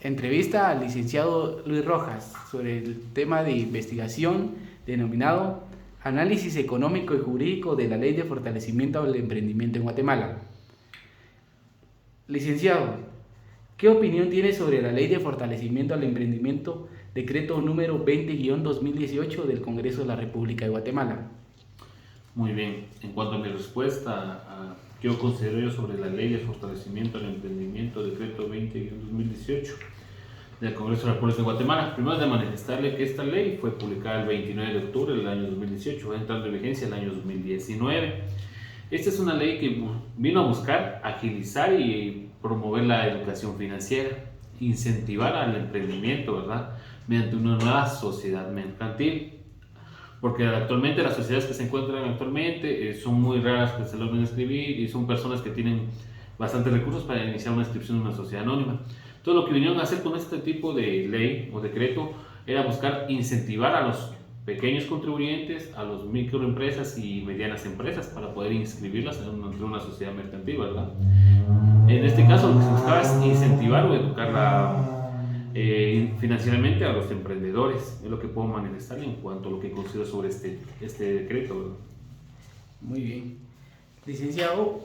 Entrevista al licenciado Luis Rojas sobre el tema de investigación denominado Análisis económico y jurídico de la Ley de Fortalecimiento al Emprendimiento en Guatemala. Licenciado, ¿qué opinión tiene sobre la Ley de Fortalecimiento al Emprendimiento, decreto número 20-2018 del Congreso de la República de Guatemala? Muy bien, en cuanto a mi respuesta qué considero yo sobre la Ley de Fortalecimiento al Emprendimiento, decreto 20-2018 del Congreso de la República de Guatemala, primero de manifestarle que esta ley fue publicada el 29 de octubre del año 2018, va entrando en vigencia el año 2019. Esta es una ley que vino a buscar agilizar y promover la educación financiera, incentivar al emprendimiento, ¿verdad?, mediante una nueva sociedad mercantil. Porque actualmente las sociedades que se encuentran actualmente son muy raras que se logren escribir y son personas que tienen bastantes recursos para iniciar una inscripción en una sociedad anónima. Todo lo que vinieron a hacer con este tipo de ley o decreto era buscar incentivar a los pequeños contribuyentes, a las microempresas y medianas empresas para poder inscribirlas en una sociedad mercantil, ¿verdad? En este caso lo que se buscaba es incentivar o educar financieramente a los emprendedores. Es lo que puedo manifestar en cuanto a lo que considero sobre este decreto, ¿verdad? Muy bien. Licenciado,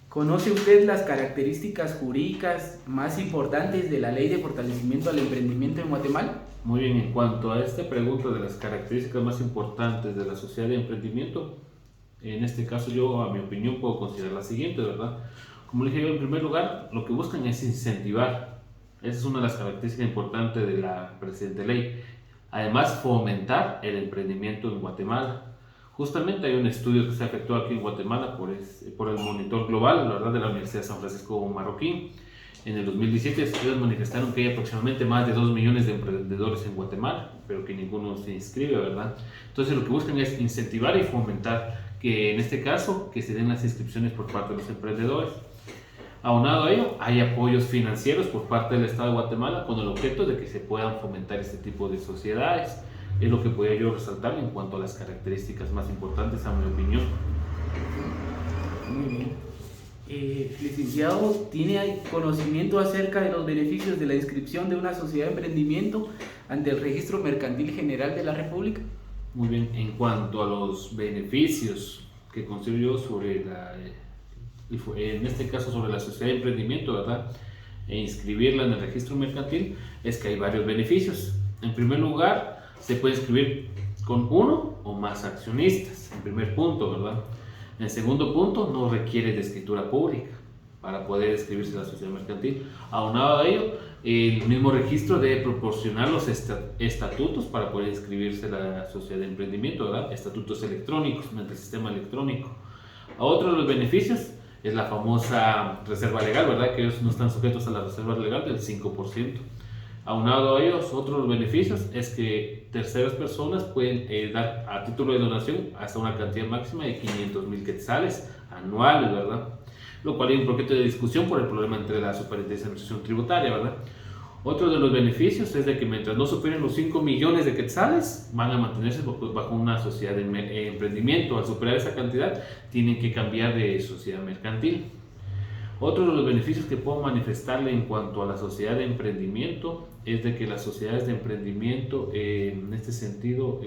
¿conoce usted las características jurídicas más importantes de la Ley de Fortalecimiento al Emprendimiento en Guatemala? Muy bien, en cuanto a esta pregunta de las características más importantes de la sociedad de emprendimiento, en este caso yo, a mi opinión, puedo considerar la siguiente, ¿verdad? Como le dije yo, en primer lugar, lo que buscan es incentivar. Esa es una de las características importantes de la presente ley. Además, fomentar el emprendimiento en Guatemala. Justamente hay un estudio que se efectuó aquí en Guatemala por el Monitor Global, la verdad, de la Universidad de San Francisco Marroquín. En el 2017 ellos manifestaron que hay aproximadamente más de 2 millones de emprendedores en Guatemala, pero que ninguno se inscribe, ¿verdad? Entonces lo que buscan es incentivar y fomentar que en este caso que se den las inscripciones por parte de los emprendedores. Aunado a ello, hay apoyos financieros por parte del Estado de Guatemala con el objeto de que se puedan fomentar este tipo de sociedades. Es lo que podría yo resaltar en cuanto a las características más importantes, a mi opinión. Muy bien. Licenciado, ¿tiene conocimiento acerca de los beneficios de la inscripción de una sociedad de emprendimiento ante el Registro Mercantil General de la República? Muy bien, en cuanto a los beneficios que considero yo sobre en este caso sobre la sociedad de emprendimiento, ¿verdad?, e inscribirla en el registro mercantil, es que hay varios beneficios. En primer lugar, se puede inscribir con uno o más accionistas, en primer punto, ¿verdad? En segundo punto, no requiere de escritura pública para poder inscribirse en la sociedad mercantil. Aunado a ello, el mismo registro debe proporcionar los estatutos para poder inscribirse en la sociedad de emprendimiento, ¿verdad? Estatutos electrónicos, mediante el sistema electrónico. A otro de los beneficios es la famosa reserva legal, ¿verdad?, que ellos no están sujetos a la reserva legal del 5%. Aunado a ellos, otro de los beneficios es que terceras personas pueden dar a título de donación hasta una cantidad máxima de 500,000 quetzales anuales, ¿verdad? Lo cual hay un poquito de discusión por el problema entre la Superintendencia de Administración Tributaria, ¿verdad? Otro de los beneficios es de que mientras no superen los 5 millones de quetzales, van a mantenerse bajo una sociedad de emprendimiento. Al superar esa cantidad, tienen que cambiar de sociedad mercantil. Otro de los beneficios que puedo manifestarle en cuanto a la sociedad de emprendimiento es de que las sociedades de emprendimiento, en este sentido,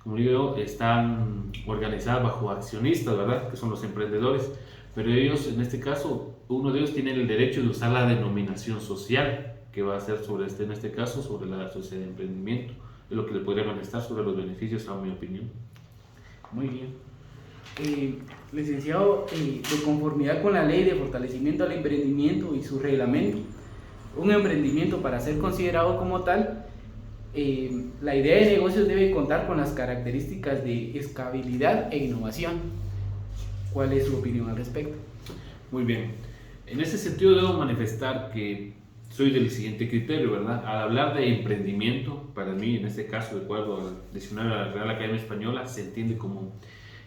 como digo, están organizadas bajo accionistas, ¿verdad?, que son los emprendedores. Pero ellos, en este caso, uno de ellos tiene el derecho de usar la denominación social, que va a ser sobre en este caso, sobre la sociedad de emprendimiento. Es lo que le podría manifestar sobre los beneficios, a mi opinión. Muy bien. Licenciado, de conformidad con la Ley de Fortalecimiento al Emprendimiento y su reglamento, un emprendimiento, para ser considerado como tal, la idea de negocios debe contar con las características de escalabilidad e innovación. ¿Cuál es su opinión al respecto? Muy bien. En ese sentido debo manifestar que soy del siguiente criterio, ¿verdad? Al hablar de emprendimiento, para mí, en este caso, de acuerdo al diccionario de la Real Academia Española, se entiende como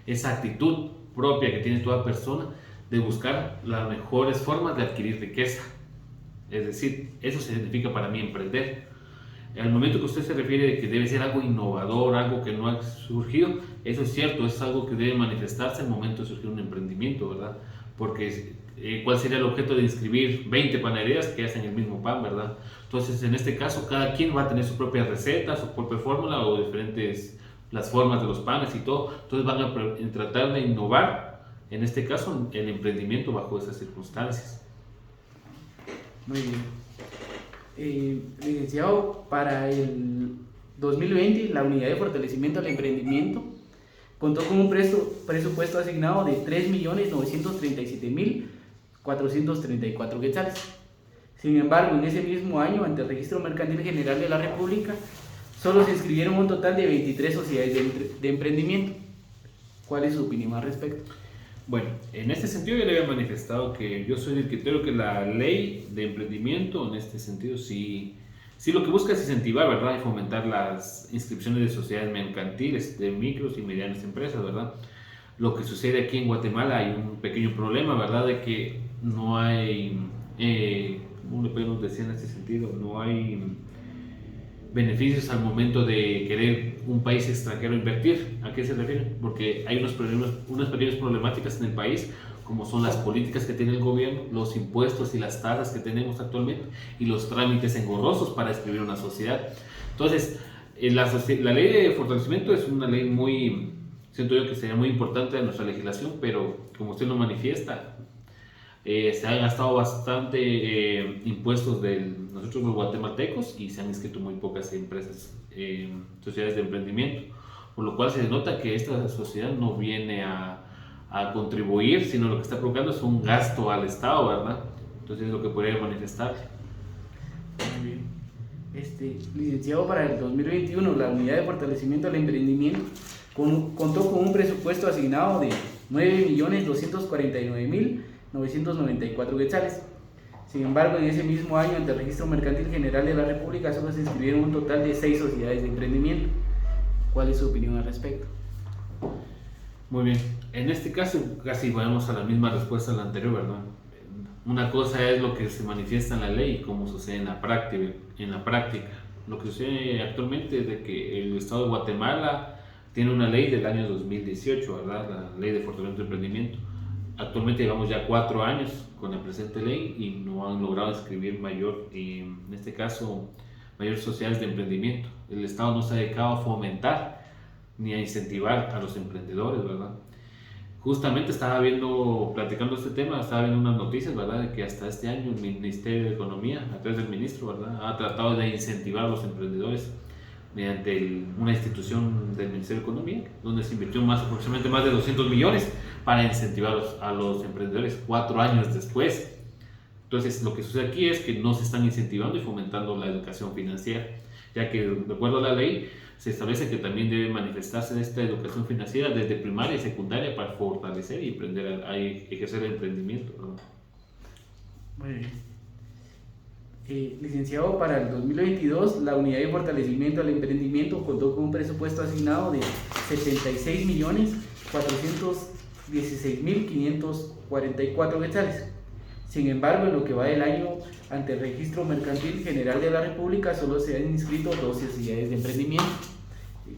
esa actitud propia que tiene toda persona de buscar las mejores formas de adquirir riqueza. Es decir, eso significa para mí emprender. Al momento que usted se refiere de que debe ser algo innovador, algo que no ha surgido, eso es cierto, es algo que debe manifestarse al momento de surgir un emprendimiento, ¿verdad? porque ¿cuál sería el objeto de inscribir 20 panaderías que hacen el mismo pan, verdad? Entonces, en este caso, cada quien va a tener su propia receta, su propia fórmula o diferentes las formas de los panes y todo. Entonces van a tratar de innovar, en este caso, el emprendimiento bajo esas circunstancias. Muy bien. Licenciado, para el 2020, la Unidad de Fortalecimiento al Emprendimiento contó con un presupuesto asignado de 3.937.434 quetzales. Sin embargo, en ese mismo año, ante el Registro Mercantil General de la República, solo se inscribieron un total de 23 sociedades de emprendimiento. ¿Cuál es su opinión al respecto? Bueno, en este sentido yo le había manifestado que yo soy del criterio que la ley de emprendimiento, en este sentido, sí lo que busca es incentivar, ¿verdad? Y fomentar las inscripciones de sociedades mercantiles, de micros y medianas empresas, ¿verdad? Lo que sucede aquí en Guatemala hay un pequeño problema, ¿verdad? De que no hay, ¿cómo le podemos decir en este sentido? No hay beneficios al momento de querer un país extranjero invertir. ¿A qué se refiere? Porque hay unas pequeñas problemáticas en el país, como son las políticas que tiene el gobierno, los impuestos y las tasas que tenemos actualmente y los trámites engorrosos para escribir una sociedad. Entonces, la ley de fortalecimiento es una ley muy, siento yo que sería muy importante en nuestra legislación, pero como usted lo manifiesta, se han gastado bastante impuestos de nosotros los guatemaltecos y se han inscrito muy pocas empresas, sociedades de emprendimiento, por lo cual se denota que esta sociedad no viene a contribuir, sino lo que está provocando es un gasto al Estado, ¿verdad? Entonces es lo que podría manifestar. Muy bien. Licenciado, para el 2021, la Unidad de Fortalecimiento al Emprendimiento contó con un presupuesto asignado de 9.249.994 quetzales. Sin embargo, en ese mismo año, ante el Registro Mercantil General de la República, solo se inscribieron un total de 6 sociedades de emprendimiento. ¿Cuál es su opinión al respecto? Muy bien, en este caso casi vamos a la misma respuesta a la anterior, ¿verdad? Una cosa es lo que se manifiesta en la ley y cómo sucede en la práctica. Lo que sucede actualmente es de que el Estado de Guatemala tiene una ley del año 2018, ¿verdad? La Ley de Fortalecimiento de Emprendimiento. Actualmente llevamos ya 4 años con la presente ley y no han logrado inscribir en este caso, mayor sociedades de emprendimiento. El Estado no se ha dedicado a fomentar ni a incentivar a los emprendedores, ¿verdad? Justamente platicando este tema, estaba viendo unas noticias, ¿verdad? De que hasta este año el Ministerio de Economía, a través del ministro, ¿verdad? Ha tratado de incentivar a los emprendedores mediante una institución del Ministerio de Economía, donde se invirtió aproximadamente más de 200 millones para incentivar a los emprendedores 4 años después. Entonces, lo que sucede aquí es que no se están incentivando y fomentando la educación financiera, ya que, de acuerdo a la ley, se establece que también debe manifestarse esta educación financiera desde primaria y secundaria para fortalecer y aprender a ejercer el emprendimiento, ¿no? Muy bien. Licenciado, para el 2022, la Unidad de Fortalecimiento al Emprendimiento contó con un presupuesto asignado de 76.416.544 quetzales. Sin embargo, en lo que va del año, ante el Registro Mercantil General de la República, solo se han inscrito 12 sociedades de emprendimiento.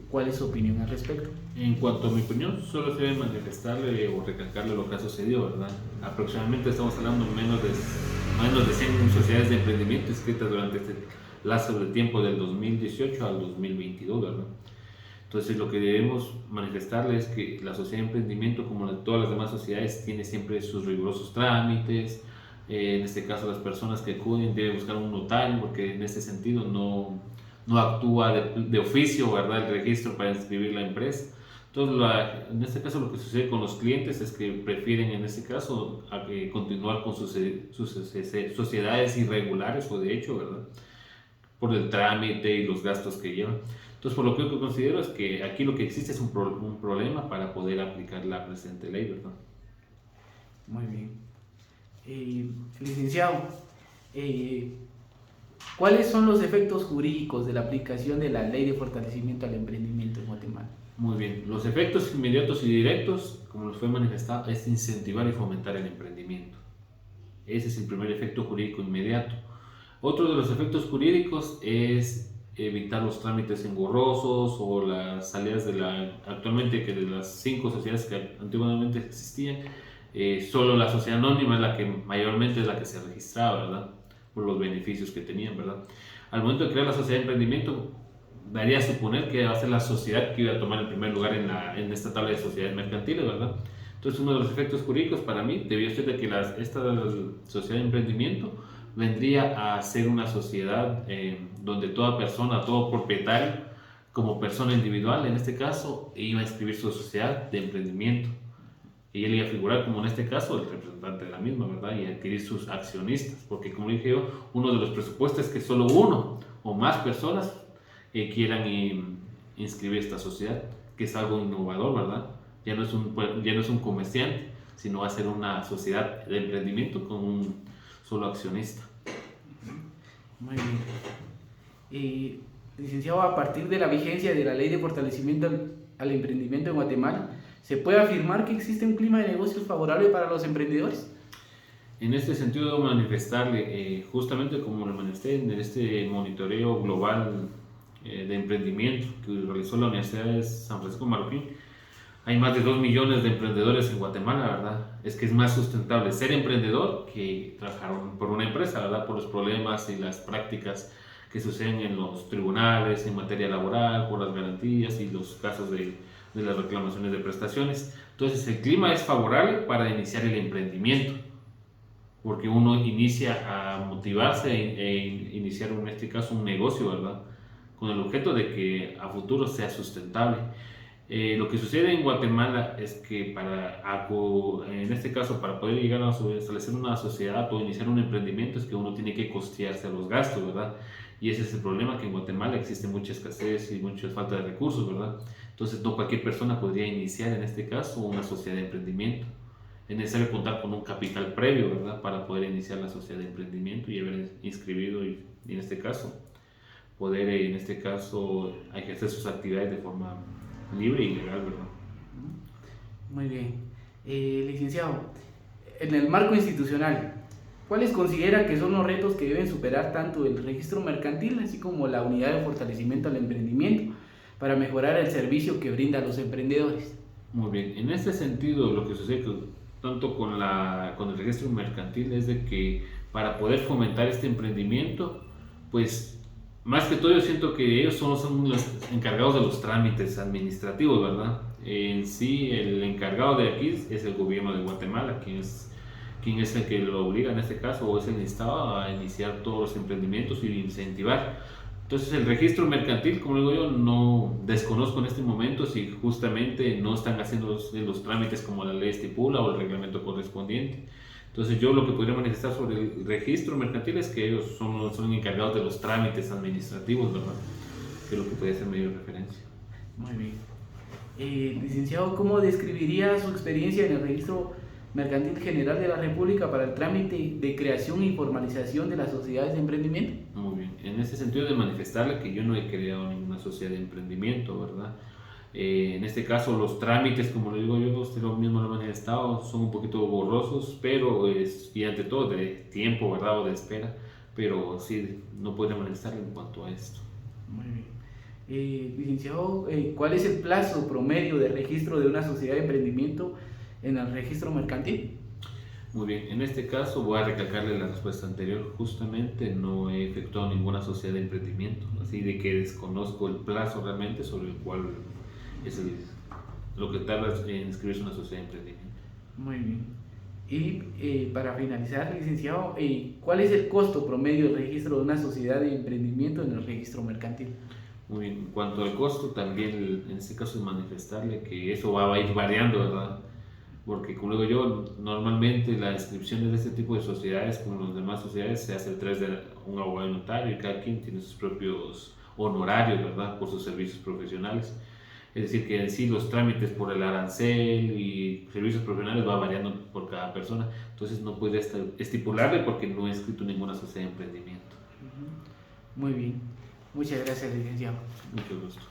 ¿Cuál es su opinión al respecto? En cuanto a mi opinión, solo se debe manifestarle o recalcarle lo que ha sucedido, ¿verdad? Aproximadamente estamos hablando de menos de 100 sociedades de emprendimiento inscritas durante este lapso de tiempo del 2018 al 2022, ¿verdad? Entonces, lo que debemos manifestarle es que la sociedad de emprendimiento, como todas las demás sociedades, tiene siempre sus rigurosos trámites. En este caso, las personas que acuden deben buscar un notario, porque en este sentido no actúa de oficio, ¿verdad?, el registro para inscribir la empresa. Entonces, en este caso, lo que sucede con los clientes es que prefieren, en este caso, continuar con sus sociedades irregulares o de hecho, ¿verdad?, por el trámite y los gastos que llevan. Entonces, por lo que yo considero es que aquí lo que existe es un problema para poder aplicar la presente ley, ¿verdad? Muy bien. Licenciado, ¿cuáles son los efectos jurídicos de la aplicación de la Ley de Fortalecimiento al Emprendimiento en Guatemala? Muy bien, los efectos inmediatos y directos, como les fue manifestado, es incentivar y fomentar el emprendimiento. Ese es el primer efecto jurídico inmediato. Otro de los efectos jurídicos es evitar los trámites engorrosos o las salidas actualmente que de las 5 sociedades que antiguamente existían, Solo la sociedad anónima es la que mayormente es la que se registraba, ¿verdad? Por los beneficios que tenían, ¿verdad? Al momento de crear la sociedad de emprendimiento, daría a suponer que va a ser la sociedad que iba a tomar el primer lugar en esta tabla de sociedades mercantiles, ¿verdad? Entonces, uno de los efectos jurídicos para mí debió ser de que esta sociedad de emprendimiento vendría a ser una sociedad donde toda persona, todo propietario, como persona individual, en este caso, iba a inscribir su sociedad de emprendimiento. Y él iba a figurar como en este caso el representante de la misma, ¿verdad? Y adquirir sus accionistas, porque como dije yo, uno de los presupuestos es que solo uno o más personas quieran inscribir esta sociedad, que es algo innovador, ¿verdad? Ya no es un comerciante, sino va a ser una sociedad de emprendimiento con un solo accionista. Muy bien. Licenciado, a partir de la vigencia de la Ley de Fortalecimiento al Emprendimiento en Guatemala, ¿se puede afirmar que existe un clima de negocios favorable para los emprendedores? En este sentido, debo manifestarle, justamente como lo manifesté en este monitoreo global de emprendimiento que realizó la Universidad de San Francisco Marroquín, hay más de 2 millones de emprendedores en Guatemala, ¿verdad? Es que es más sustentable ser emprendedor que trabajar por una empresa, ¿verdad? Por los problemas y las prácticas que suceden en los tribunales, en materia laboral, por las garantías y los casos de las reclamaciones de prestaciones. Entonces, el clima es favorable para iniciar el emprendimiento, porque uno inicia a motivarse e iniciar, en este caso, un negocio, ¿verdad? Con el objeto de que a futuro sea sustentable. Lo que sucede en Guatemala es que en este caso, para poder llegar a establecer una sociedad o iniciar un emprendimiento, es que uno tiene que costearse los gastos, ¿verdad? Y ese es el problema, que en Guatemala existe mucha escasez y mucha falta de recursos, ¿verdad? Entonces, no cualquier persona podría iniciar, en este caso, una sociedad de emprendimiento. Es necesario contar con un capital previo, ¿verdad? Para poder iniciar la sociedad de emprendimiento y haber inscribido y en este caso, poder, en este caso, ejercer sus actividades de forma libre y legal, ¿verdad? Muy bien. Licenciado, en el marco institucional, ¿cuáles considera que son los retos que deben superar tanto el registro mercantil así como la unidad de fortalecimiento al emprendimiento para mejorar el servicio que brinda a los emprendedores? Muy bien, en este sentido lo que sucede tanto con el registro mercantil es de que para poder fomentar este emprendimiento, pues más que todo yo siento que ellos son los encargados de los trámites administrativos, ¿verdad? En sí, el encargado de aquí es el gobierno de Guatemala, quien es el que lo obliga en este caso, o es el instado a iniciar todos los emprendimientos y incentivar. Entonces, el registro mercantil, como digo yo, no desconozco en este momento si justamente no están haciendo los trámites como la ley estipula o el reglamento correspondiente. Entonces, yo lo que podría manifestar sobre el registro mercantil es que ellos son encargados de los trámites administrativos, ¿verdad? Que es lo que podría ser medio de referencia. Muy bien. Licenciado, ¿cómo describiría su experiencia en el registro mercantil general de la República para el trámite de creación y formalización de las sociedades de emprendimiento? Muy bien, en ese sentido de manifestarle que yo no he creado ninguna sociedad de emprendimiento, ¿verdad? En este caso los trámites, como le digo yo, usted lo mismo lo ha manifestado, son un poquito borrosos, pero y ante todo de tiempo, ¿verdad? O de espera, pero sí, no podría manifestarle en cuanto a esto. Muy bien. Licenciado, ¿cuál es el plazo promedio de registro de una sociedad de emprendimiento en el registro mercantil? Muy bien, en este caso voy a recalcarle la respuesta anterior. Justamente no he efectuado ninguna sociedad de emprendimiento, así de que desconozco el plazo realmente sobre el cual es lo que tarda en inscribirse una sociedad de emprendimiento. Muy bien. Y para finalizar, licenciado, ¿cuál es el costo promedio de registro de una sociedad de emprendimiento en el registro mercantil? Muy bien, en cuanto al costo, también en este caso es manifestarle que eso va a ir variando, ¿verdad? Porque como digo yo, normalmente la inscripción de este tipo de sociedades, como las demás sociedades, se hace a través de un abogado y notario, y cada quien tiene sus propios honorarios, ¿verdad? Por sus servicios profesionales. Es decir, que en sí los trámites por el arancel y servicios profesionales va variando por cada persona. Entonces no puede estipularle porque no he escrito ninguna sociedad de emprendimiento. Muy bien. Muchas gracias, licenciado. Mucho gusto.